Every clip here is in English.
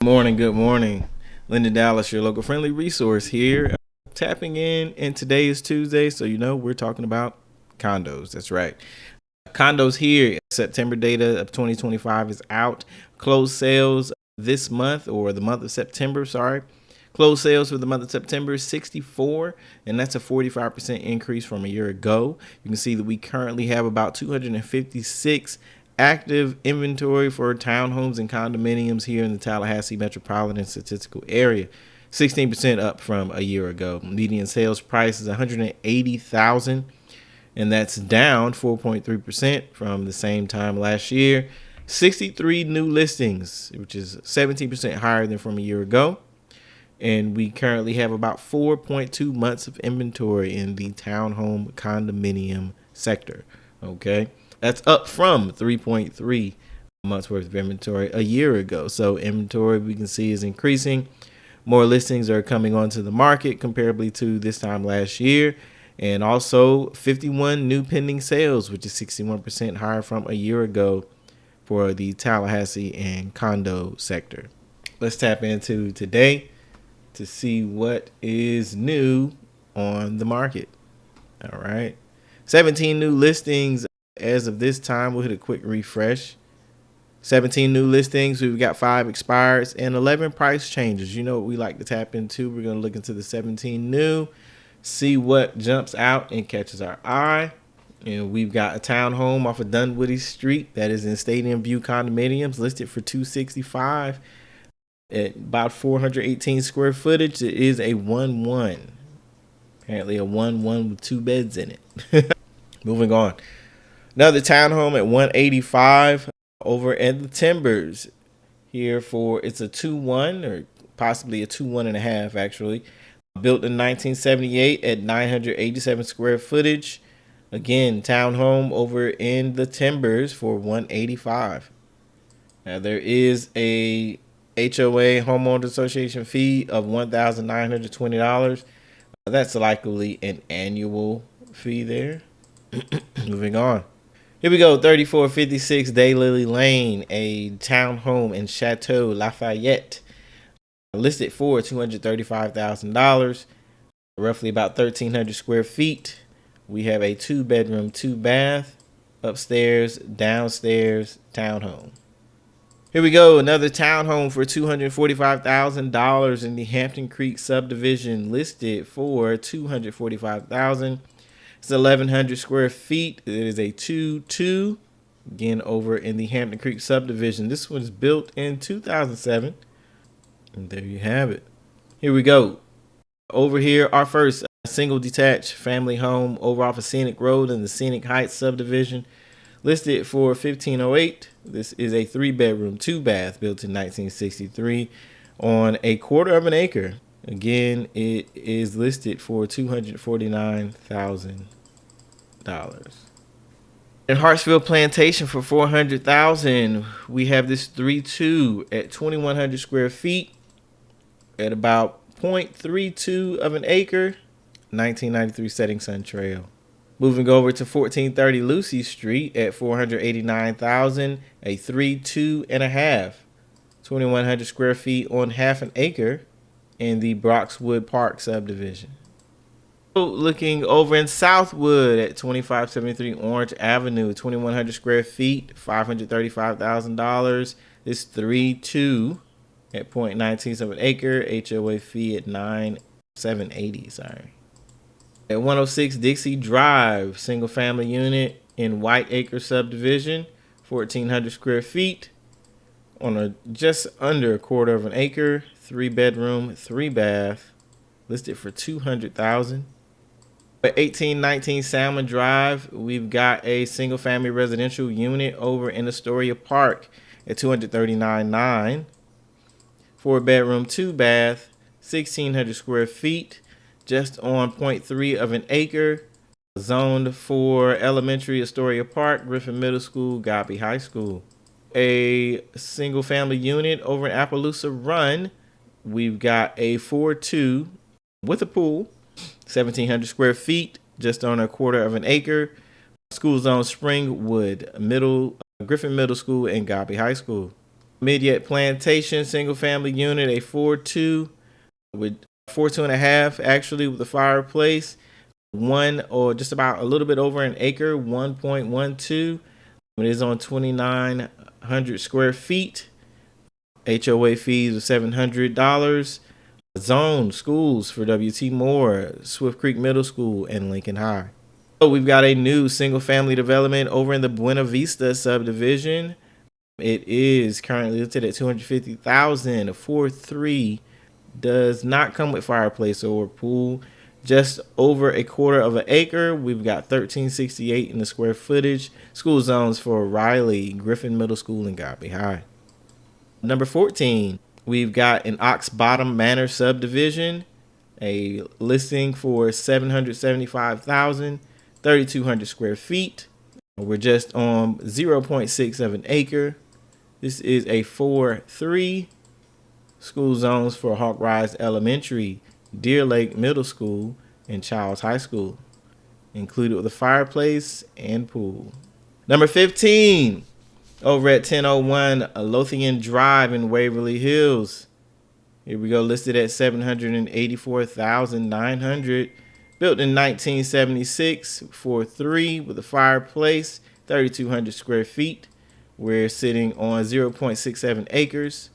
Good morning. Lyndon Dallas, your local friendly resource here. Tapping in, and today is Tuesday, so we're talking about condos. That's right. Condos here, September data of 2025 is out. Closed sales this month, or the month of September, sorry. Closed sales for the month of September is 64, and that's a 45% increase from a year ago. You can see that we currently have about 256 active inventory for townhomes and condominiums here in the Tallahassee metropolitan statistical area. 16% up from a year ago. Median sales price is $180,000, and that's down 4.3% from the same time last year. 63 new listings, which is 17% higher than from a year ago. And we currently have about 4.2 months of inventory in the townhome condominium sector. Okay. That's up from 3.3 months worth of inventory a year ago. So inventory, we can see, is increasing. More listings are coming onto the market comparably to this time last year. And also 51 new pending sales, which is 61% higher from a year ago for the Tallahassee and condo sector. Let's tap into today to see what is new on the market. All right. 17 new listings as of this time. We'll hit a quick refresh. 17 new listings. We've got 5 expireds and 11 price changes. You know what we like to tap into. We're going to look into the 17 new, see what jumps out and catches our eye. And we've got a townhome off of Dunwoody Street that is in Stadium View condominiums, listed for $265 at about 418 square footage. It is a 1-1. Apparently a 1-1 with 2 beds in it. Moving on. Another townhome at 185 over at the Timbers here for, it's a 2-1 or possibly a 2-1.5 actually. Built in 1978 at 987 square footage. Again, townhome over in the Timbers for 185. Now there is a HOA homeowners association fee of $1,920. That's likely an annual fee there. Moving on. Here we go. 3456 Daylily Lane, a townhome in Chateau, Lafayette, listed for $235,000, roughly about 1,300 square feet. We have a 2-bedroom, 2-bath, upstairs, downstairs townhome. Here we go. Another townhome for $245,000 in the Hampton Creek subdivision, listed for $245,000. It's 1,100 square feet. It is a 2-2. Again, over in the Hampton Creek subdivision. This was built in 2007. And there you have it. Here we go. Over here, our first single detached family home over off of Scenic Road in the Scenic Heights subdivision, listed for $1,508. This is a 3-bedroom, 2-bath built in 1963 on a 1/4 acre. Again, it is listed for $249,000. In Hartsville Plantation for $400,000, we have this 3-2 at 2,100 square feet at about 0.32 of an acre, 1993 Setting Sun Trail. Moving over to 1430 Lucy Street at $489,000, a 3-2.5, 2,100 square feet on half an acre in the Broxwood Park subdivision. Looking over in Southwood at 2573 Orange Avenue, 2,100 square feet, $535,000. This 3-2 at 0.19 of an acre, HOA fee at $9,780. Sorry. At 106 Dixie Drive, single family unit in White Acre subdivision, 1,400 square feet on a just under a 1/4 acre, 3-bedroom, 3-bath, listed for $200,000. At 1819 Salmon Drive, we've got a single family residential unit over in Astoria Park at $239,900. 4-bedroom, 2-bath, 1,600 square feet, just on 0.3 of an acre, zoned for elementary, Astoria Park, Griffin Middle School, Godby High School. A single family unit over in Appaloosa Run, we've got a 4-2 with a pool, 1,700 square feet, just on a 1/4 of an acre. School zone Springwood, Griffin Middle School and Godby High School. Mid-Yet Plantation single family unit, a 4-2 with 4.5 actually, with the fireplace. One, or just about a little bit over an acre, 1.12. It is on 2,900 square feet. HOA fees of $700. Zone schools for W.T. Moore, Swift Creek Middle School, and Lincoln High. So we've got a new single family development over in the Buena Vista subdivision. It is currently listed at $250,000. A 4.3 does not come with fireplace or pool. Just over a quarter of an acre. We've got 1368 in the square footage. School zones for Riley, Griffin Middle School, and Godby High. Number 14, we've got an Ox Bottom Manor subdivision, a listing for $775,000, 3,200 square feet. We're just on 0.6 of an acre. This is a 4.3. School zones for Hawk Rise Elementary, Deer Lake Middle School, and Childs High School, included with a fireplace and pool. Number 15, over at 1001 Lothian Drive in Waverly Hills. Here we go, listed at $784,900. Built in 1976, 4.3 with a fireplace, 3,200 square feet. We're sitting on 0.67 acres.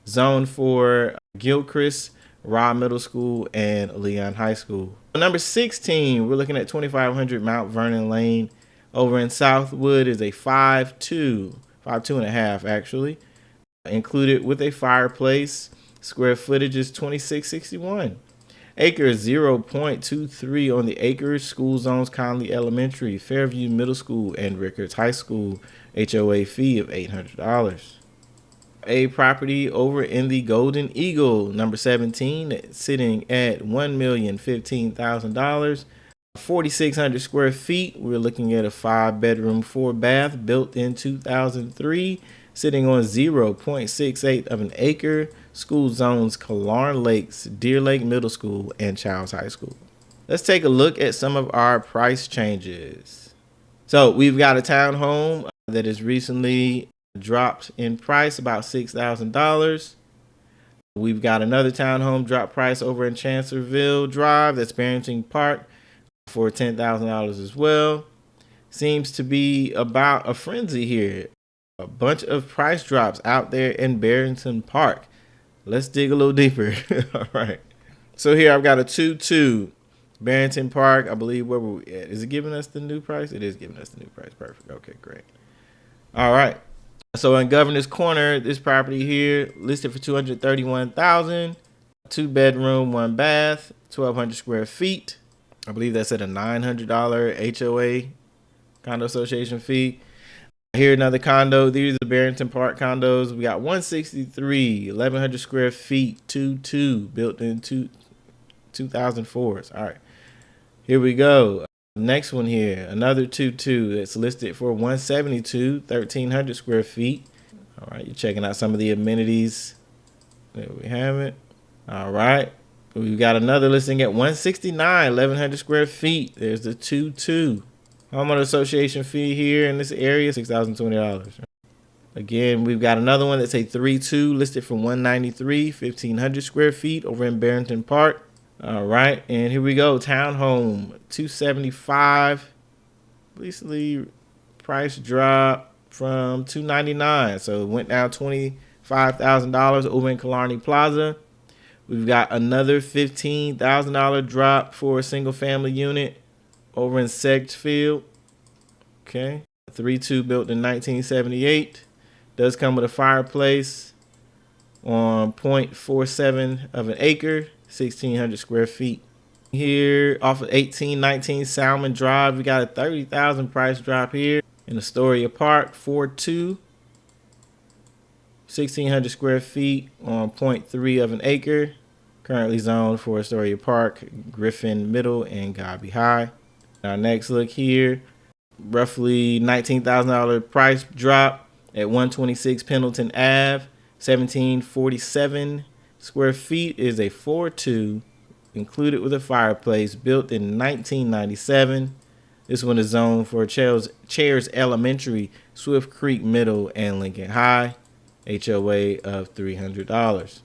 Zone for Gilchrist, Raw Middle School, and Leon High School. Number 16, we're looking at 2,500 Mount Vernon Lane. Over in Southwood is a 5.2 actually, included with a fireplace. Square footage is 2,661. Acres 0.23 on the acres. School zones Conley Elementary, Fairview Middle School, and Rickards High School. HOA fee of $800. A property over in the Golden Eagle, number 17, sitting at $1,015,000, 4,600 square feet. We're looking at a 5-bedroom, 4-bath, built in 2003, sitting on 0.68 of an acre. School zones Killearn Lakes, Deer Lake Middle School, and Childs High School. Let's take a look at some of our price changes. So we've got a townhome that is recently dropped in price about $6,000. We've got another townhome drop price over in Chancellorsville Drive, that's Barrington Park, for $10,000 as well. Seems to be about a frenzy here. A bunch of price drops out there in Barrington Park. Let's dig a little deeper. All right. So here I've got a 2.2 Barrington Park. I believe, where were we at? Is it giving us the new price? It is giving us the new price. Perfect. Okay, great. All right. So in Governor's Corner, this property here listed for $231,000, 2-bedroom, 1-bath, 1,200 square feet. I believe that's at a $900 HOA, condo association fee. Here another condo. These are the Barrington Park condos. We got 163, 1,100 square feet, 2.2, built in 2004. All right, here we go. Next one here, another 2.2 that's listed for 172, 1,300 square feet. All right, you're checking out some of the amenities. There we have it. All right, we've got another listing at 169, 1,100 square feet. There's the 2.2. Homeowner association fee here in this area, $6,020. Again, we've got another one that's a 3.2 listed for 193, 1,500 square feet over in Barrington Park. All right, and here we go. Townhome, 275. Recently, price drop from $299, so it went down $25,000 over in Killearn Plaza. We've got another $15,000 drop for a single family unit over in Sept Field. Okay, 3.2 built in 1978. Does come with a fireplace on 0.47 of an acre. 1,600 square feet. Here off of 1819 Salmon Drive, we got a $30,000 price drop here in Astoria Park, 4.2, 1,600 square feet on 0.3 of an acre. Currently zoned for Astoria Park, Griffin Middle, and Godby High. Our next look here, roughly $19,000 price drop at 126 Pendleton Ave, 1,747 square feet, is a 4.2, included with a fireplace, built in 1997. This one is zoned for Chairs Elementary, Swift Creek Middle, and Lincoln High. HOA of $300.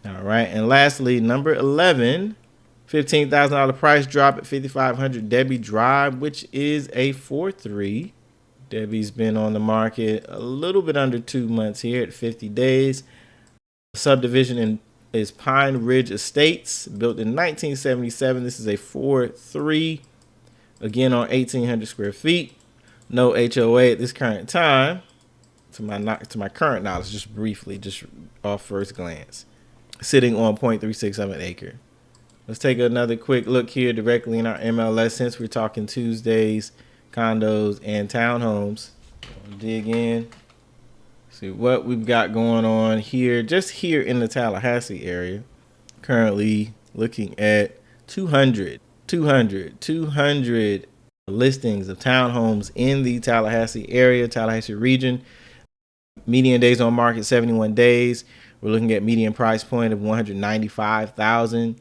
All right. And lastly, number 11, $15,000 price drop at 5500 Debbie Drive, which is a 4-3. Debbie's been on the market a little bit under 2 months here at 50 days. Subdivision is Pine Ridge Estates, built in 1977. This is a 4-3, again on 1,800 square feet. No HOA at this current time, to my current knowledge, just briefly, just off first glance. Sitting on 0.36 of an acre. Let's take another quick look here directly in our MLS, since we're talking Tuesdays, condos, and townhomes. Dig in, see what we've got going on here, just here in the Tallahassee area. Currently looking at 200 listings of townhomes in the Tallahassee area, Tallahassee region. Median days on market 71 days. We're looking at median price point of $195,000.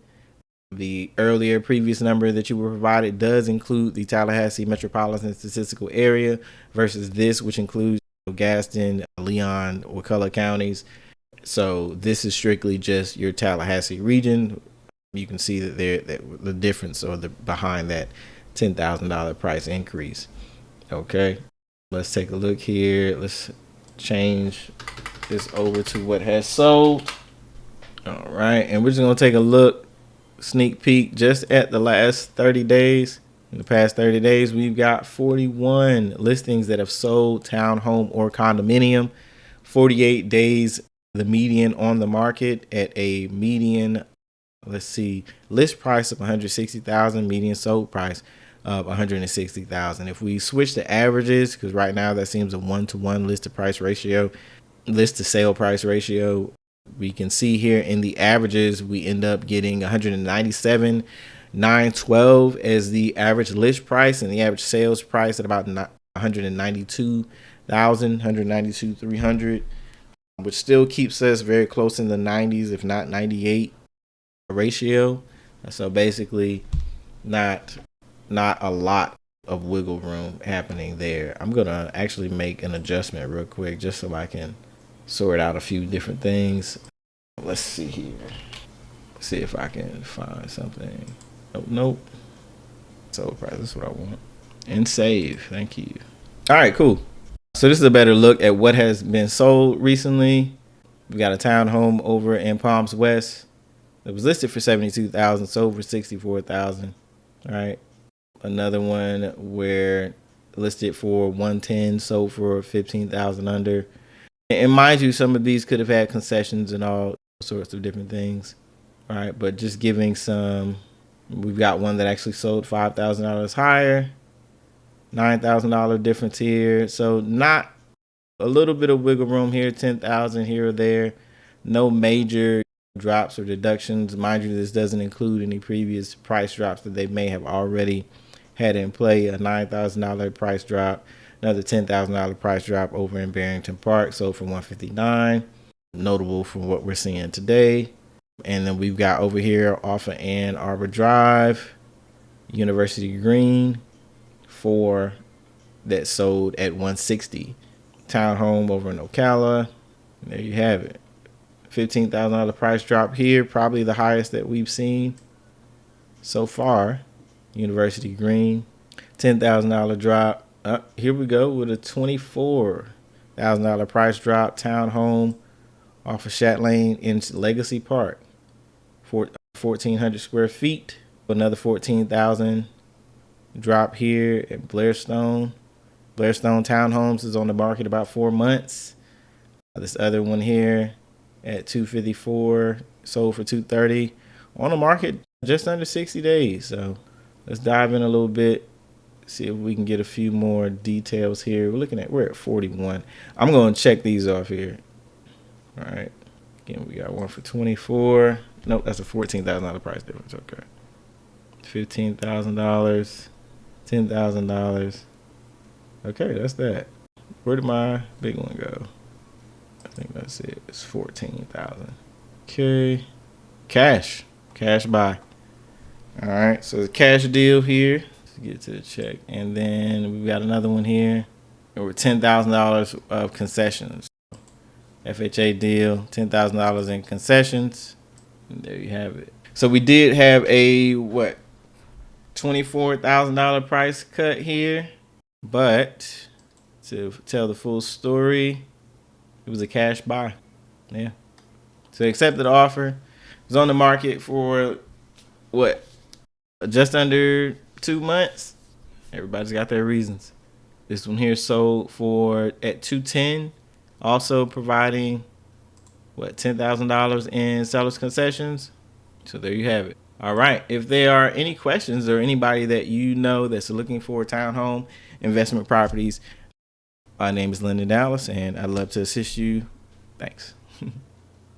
The earlier previous number that you were provided does include the Tallahassee metropolitan statistical area versus this, which includes Gadsden, Leon, Wakulla counties. So this is strictly just your Tallahassee region. You can see that the difference or the behind that $10,000 price increase. Okay, let's take a look here. Let's change this over to what has sold. All right, and we're just gonna take a look, sneak peek, just at the last 30 days. In the past 30 days, we've got 41 listings that have sold, townhome or condominium. 48 days, the median on the market at a median, let's see, list price of $160,000, median sold price of $160,000. If we switch to averages, because right now that seems a 1-to-1 list to price ratio, list to sale price ratio, we can see here in the averages we end up getting 197,912 as the average list price, and the average sales price at about 192,000, 192,300, which still keeps us very close in the 90s, if not 98 ratio. So basically not a lot of wiggle room happening there. I'm gonna actually make an adjustment real quick just so I can sort out a few different things. Let's see here. See if I can find something. Nope. Sold price, that's what I want. And save, thank you. All right, cool. So this is a better look at what has been sold recently. We got a townhome over in Palms West that was listed for $72,000, sold for $64,000. All right. Another one where listed for $110,000, sold for $15,000 under. And mind you, some of these could have had concessions and all sorts of different things. All right, but just giving some, we've got one that actually sold $5,000 higher, $9,000 difference here. So not a little bit of wiggle room here, 10,000 here or there. No major drops or deductions. Mind you, this doesn't include any previous price drops that they may have already had in play. A $9,000 price drop, another $10,000 price drop over in Barrington Park, sold for $159,000. Notable from what we're seeing today. And then we've got over here off of Ann Arbor Drive, University Green, 4 that sold at $160,000. Townhome over in Ocala. There you have it. $15,000 price drop here, probably the highest that we've seen so far. University Green, $10,000 drop. Here we go with a $24,000 price drop. Townhome off of Chatelaine in Legacy Park, 1,400 square feet. Another $14,000 drop here at Blairstone. Blairstone Townhomes is on the market about 4 months. This other one here at $254, sold for $230, on the market just under 60 days. So let's dive in a little bit, see if we can get a few more details here. We're at 41. I'm going to check these off here. All right. Again, we got one for 24. Nope, that's a $14,000 price difference. Okay. $15,000, $10,000. Okay, that's that. Where did my big one go? I think that's it. It's $14,000. Okay. Cash buy. All right, so the cash deal here. Let's get to the check. And then we've got another one here. Over $10,000 of concessions. FHA deal, $10,000 in concessions. And there you have it. So we did have a $24,000 price cut here, but to tell the full story, it was a cash buy. Yeah. So accepted the offer. It was on the market for just under 2 months. Everybody's got their reasons. This one here sold at $210, also providing $10,000 in seller's concessions. So there you have it. All right. If there are any questions or anybody that you know that's looking for townhome investment properties, my name is Lyndon Dallas, and I'd love to assist you. Thanks.